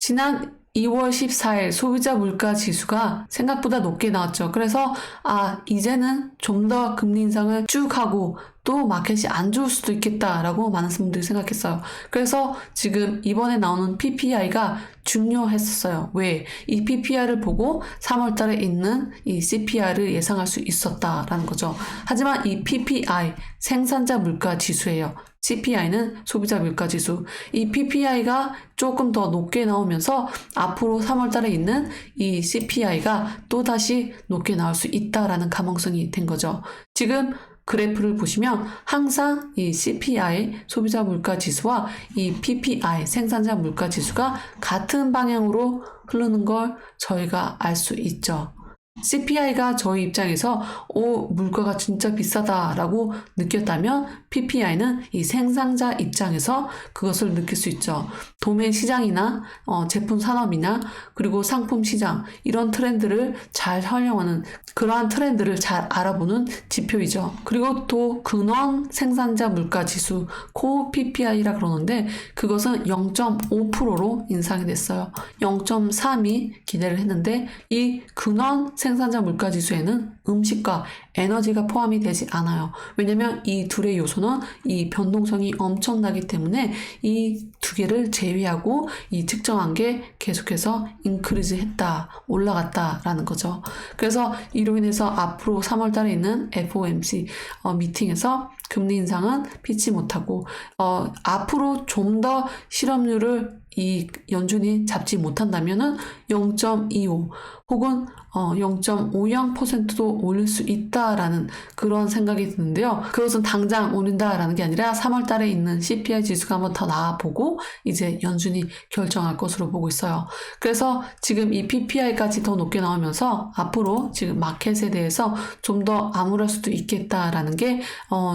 지난 2월 14일 소비자 물가 지수가 생각보다 높게 나왔죠. 그래서 이제는 좀 더 금리 인상을 쭉 하고 또 마켓이 안 좋을 수도 있겠다라고 많은 분들이 생각했어요. 그래서 지금 이번에 나오는 PPI가 중요했었어요. 왜? 이 PPI를 보고 3월 달에 있는 이 CPI를 예상할 수 있었다라는 거죠. 하지만 이 PPI, 생산자 물가 지수예요. CPI는 소비자 물가 지수. 이 PPI가 조금 더 높게 나오면서 앞으로 3월 달에 있는 이 CPI가 또다시 높게 나올 수 있다라는 가능성이 된 거죠. 지금 그래프를 보시면 항상 이 CPI, 소비자 물가 지수와 이 PPI, 생산자 물가 지수가 같은 방향으로 흐르는 걸 저희가 알 수 있죠. CPI가 저희 입장에서 물가가 진짜 비싸다라고 느꼈다면 PPI는 이 생산자 입장에서 그것을 느낄 수 있죠. 도매 시장이나 제품 산업이나 그리고 상품 시장 이런 트렌드를 잘 활용하는 그러한 트렌드를 잘 알아보는 지표이죠. 그리고 또 근원 생산자 물가 지수 코어 PPI라 그러는데 그것은 0.5%로 인상이 됐어요. 0.3이 기대를 했는데 이 근원 생산자 물가 지수에는 음식과 에너지가 포함이 되지 않아요. 왜냐면 이 둘의 요소는 이 변동성이 엄청나기 때문에 이 두 개를 제외하고 이 측정한 게 계속해서 인크리즈 했다, 올라갔다라는 거죠. 그래서 이로 인해서 앞으로 3월 달에 있는 FOMC 미팅에서 금리 인상은 피치 못하고 앞으로 좀 더 실업률을 이 연준이 잡지 못한다면은 0.25 혹은 0.50%도 올릴 수 있다라는 그런 생각이 드는데요. 그것은 당장 올린다라는 게 아니라 3월 달에 있는 CPI 지수가 한번 더 나와보고 이제 연준이 결정할 것으로 보고 있어요. 그래서 지금 이 PPI까지 더 높게 나오면서 앞으로 지금 마켓에 대해서 좀 더 암울할 수도 있겠다라는 게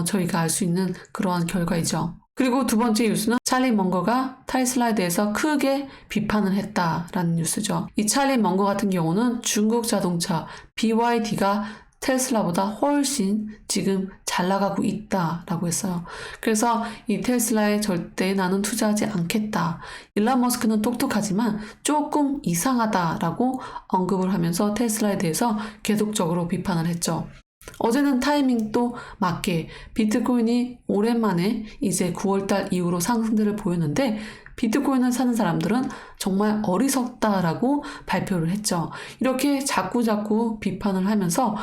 저희가 알 수 있는 그러한 결과이죠. 그리고 두 번째 뉴스는 찰리 먼거가 테슬라에 대해서 크게 비판을 했다라는 뉴스죠. 이 찰리 먼거 같은 경우는 중국 자동차 BYD가 테슬라보다 훨씬 지금 잘 나가고 있다라고 했어요. 그래서 이 테슬라에 절대 나는 투자하지 않겠다. 일론 머스크는 똑똑하지만 조금 이상하다라고 언급을 하면서 테슬라에 대해서 계속적으로 비판을 했죠. 어제는 타이밍도 맞게 비트코인이 오랜만에 이제 9월달 이후로 상승들을 보였는데 비트코인을 사는 사람들은 정말 어리석다라고 발표를 했죠. 이렇게 자꾸 비판을 하면서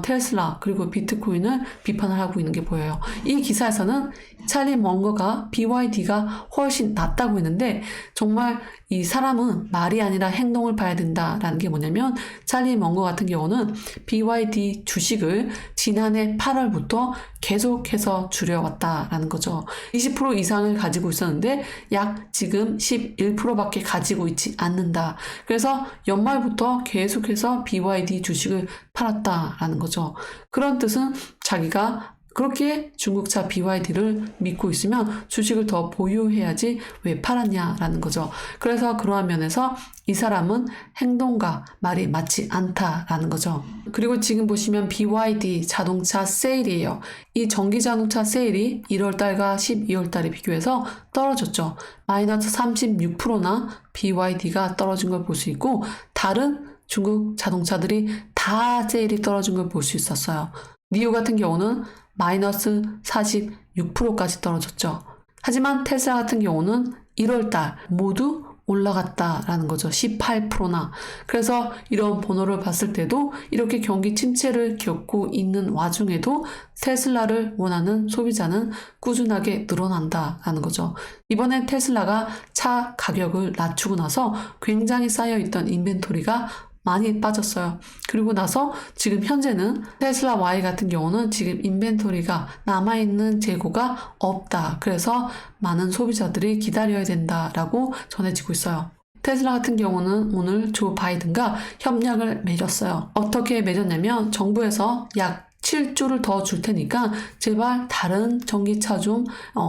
테슬라 그리고 비트코인을 비판을 하고 있는 게 보여요. 이 기사에서는 찰리 먼거가 BYD가 훨씬 낫다고 했는데 정말 이 사람은 말이 아니라 행동을 봐야 된다라는 게 뭐냐면 찰리 먼거 같은 경우는 BYD 주식을 지난해 8월부터 계속해서 줄여왔다라는 거죠. 20% 이상을 가지고 있었는데 약 지금 11%밖에 가지고 있지 않는다. 그래서 연말부터 계속해서 BYD 주식을 팔았다라는 거죠. 그런 뜻은 자기가 그렇게 중국차 BYD를 믿고 있으면 주식을 더 보유해야지 왜 팔았냐라는 거죠. 그래서 그러한 면에서 이 사람은 행동과 말이 맞지 않다라는 거죠. 그리고 지금 보시면 BYD 자동차 세일이에요. 이 전기 자동차 세일이 1월달과 12월달에 비교해서 떨어졌죠. 마이너스 36%나 BYD가 떨어진 걸 볼 수 있고 다른 중국 자동차들이 다 세일이 떨어진 걸 볼 수 있었어요. 니오 같은 경우는 마이너스 46%까지 떨어졌죠. 하지만 테슬라 같은 경우는 1월달 모두 올라갔다라는 거죠. 18%나. 그래서 이런 번호를 봤을 때도 이렇게 경기 침체를 겪고 있는 와중에도 테슬라를 원하는 소비자는 꾸준하게 늘어난다라는 거죠. 이번에 테슬라가 차 가격을 낮추고 나서 굉장히 쌓여있던 인벤토리가 많이 빠졌어요. 그리고 나서 지금 현재는 테슬라 Y 같은 경우는 지금 인벤토리가 남아있는 재고가 없다. 그래서 많은 소비자들이 기다려야 된다라고 전해지고 있어요. 테슬라 같은 경우는 오늘 조 바이든과 협약을 맺었어요. 어떻게 맺었냐면 정부에서 약 7조를 더 줄 테니까 제발 다른 전기차 좀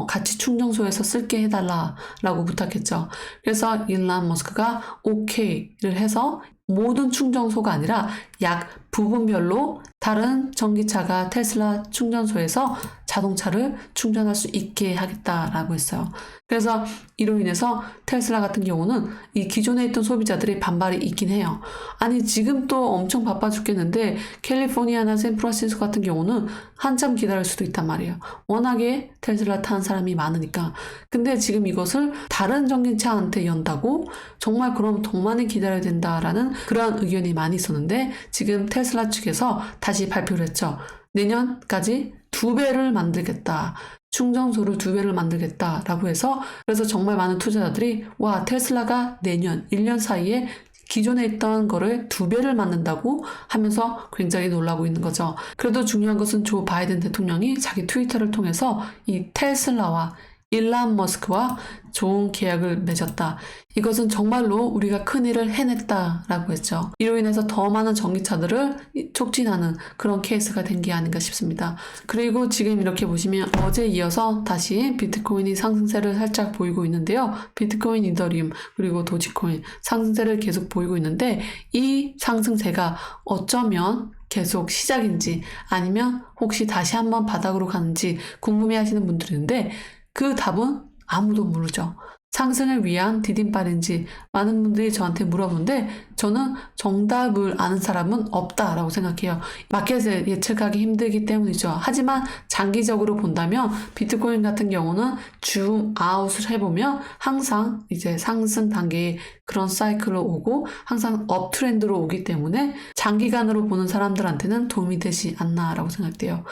같이 충전소에서 쓸게 해달라라고 부탁했죠. 그래서 일론 머스크가 오케이를 해서 모든 충전소가 아니라 약 부분별로 다른 전기차가 테슬라 충전소에서 자동차를 충전할 수 있게 하겠다라고 했어요. 그래서 이로 인해서 테슬라 같은 경우는 이 기존에 있던 소비자들의 반발이 있긴 해요. 아니 지금 또 엄청 바빠 죽겠는데 캘리포니아나 샌프란시스코 같은 경우는 한참 기다릴 수도 있단 말이에요. 워낙에 테슬라 탄 사람이 많으니까. 근데 지금 이것을 다른 전기차한테 연다고 정말 그럼 더 많이 기다려야 된다라는 그런 의견이 많이 있었는데 지금 테슬라 측에서 다시 발표를 했죠. 내년까지 2배를 만들겠다. 충전소를 2배를 만들겠다라고 해서 그래서 정말 많은 투자자들이 와 테슬라가 내년 1년 사이에 기존에 있던 거를 2배를 만든다고 하면서 굉장히 놀라고 있는 거죠. 그래도 중요한 것은 조 바이든 대통령이 자기 트위터를 통해서 이 테슬라와 일론 머스크와 좋은 계약을 맺었다. 이것은 정말로 우리가 큰일을 해냈다라고 했죠. 이로 인해서 더 많은 전기차들을 촉진하는 그런 케이스가 된 게 아닌가 싶습니다. 그리고 지금 이렇게 보시면 어제 이어서 다시 비트코인이 상승세를 살짝 보이고 있는데요. 비트코인, 이더리움, 그리고 도지코인 상승세를 계속 보이고 있는데 이 상승세가 어쩌면 계속 시작인지 아니면 혹시 다시 한번 바닥으로 가는지 궁금해 하시는 분들이 있는데 그 답은 아무도 모르죠. 상승을 위한 디딤발인지 많은 분들이 저한테 물어보는데 저는 정답을 아는 사람은 없다라고 생각해요. 마켓을 예측하기 힘들기 때문이죠. 하지만 장기적으로 본다면 비트코인 같은 경우는 줌 아웃을 해보면 항상 이제 상승 단계의 그런 사이클로 오고 항상 업 트렌드로 오기 때문에 장기간으로 보는 사람들한테는 도움이 되지 않나라고 생각돼요.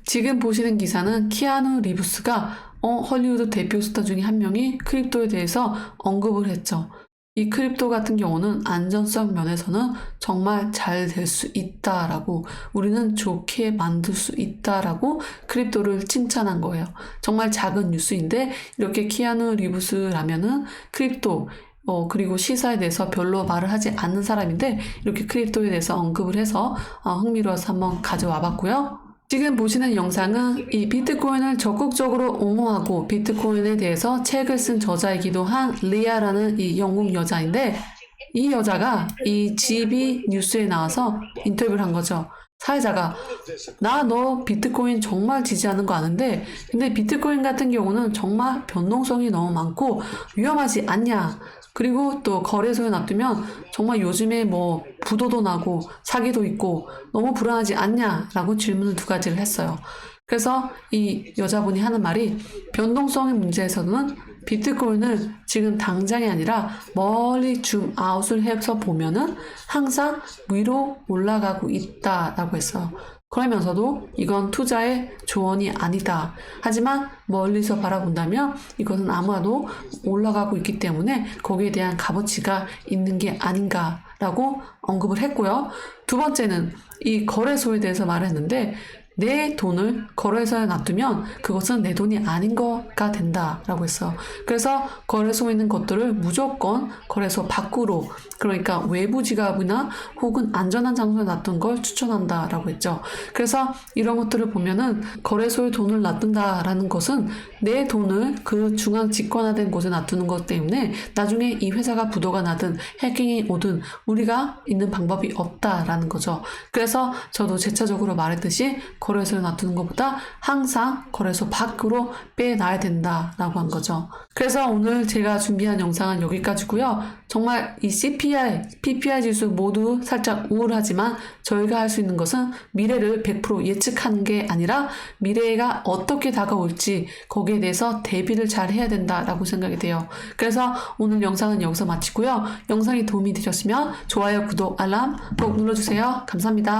지금 보시는 기사는 키아누 리브스가 헐리우드 대표 스타 중에 한 명이 크립토에 대해서 언급을 했죠. 이 크립토 같은 경우는 안전성 면에서는 정말 잘 될 수 있다라고 우리는 좋게 만들 수 있다라고 크립토를 칭찬한 거예요. 정말 작은 뉴스인데 이렇게 키아누 리브스라면은 크립토 그리고 시사에 대해서 별로 말을 하지 않는 사람인데 이렇게 크립토에 대해서 언급을 해서 흥미로워서 한번 가져와 봤고요. 지금 보시는 영상은 이 비트코인을 적극적으로 옹호하고 비트코인에 대해서 책을 쓴 저자이기도 한 리아라는 이 영국 여자인데 이 여자가 이 GB 뉴스에 나와서 인터뷰를 한 거죠. 사회자가 나 너 비트코인 정말 지지하는 거 아는데 근데 비트코인 같은 경우는 정말 변동성이 너무 많고 위험하지 않냐. 그리고 또 거래소에 놔두면 정말 요즘에 뭐 부도도 나고 사기도 있고 너무 불안하지 않냐라고 질문을 2가지를 했어요. 그래서 이 여자분이 하는 말이 변동성의 문제에서는 비트코인을 지금 당장이 아니라 멀리 줌 아웃을 해서 보면은 항상 위로 올라가고 있다라고 했어요. 그러면서도 이건 투자의 조언이 아니다. 하지만 멀리서 바라본다면 이것은 아마도 올라가고 있기 때문에 거기에 대한 값어치가 있는 게 아닌가라고 언급을 했고요. 2번째는 이 거래소에 대해서 말했는데 내 돈을 거래소에 놔두면 그것은 내 돈이 아닌 거가 된다라고 했어요. 그래서 거래소에 있는 것들을 무조건 거래소 밖으로 그러니까 외부 지갑이나 혹은 안전한 장소에 놔둔 걸 추천한다라고 했죠. 그래서 이런 것들을 보면은 거래소에 돈을 놔둔다라는 것은 내 돈을 그 중앙 집권화된 곳에 놔두는 것 때문에 나중에 이 회사가 부도가 나든 해킹이 오든 우리가 있는 방법이 없다라는 거죠. 그래서 저도 재차적으로 말했듯이 거래소에 놔두는 것보다 항상 거래소 밖으로 빼놔야 된다라고 한 거죠. 그래서 오늘 제가 준비한 영상은 여기까지고요. 정말 이 CPI, PPI 지수 모두 살짝 우울하지만 저희가 할 수 있는 것은 미래를 100% 예측하는 게 아니라 미래가 어떻게 다가올지 거기에 대해서 대비를 잘 해야 된다라고 생각이 돼요. 그래서 오늘 영상은 여기서 마치고요. 영상이 도움이 되셨으면 좋아요, 구독, 알람 꼭 눌러주세요. 감사합니다.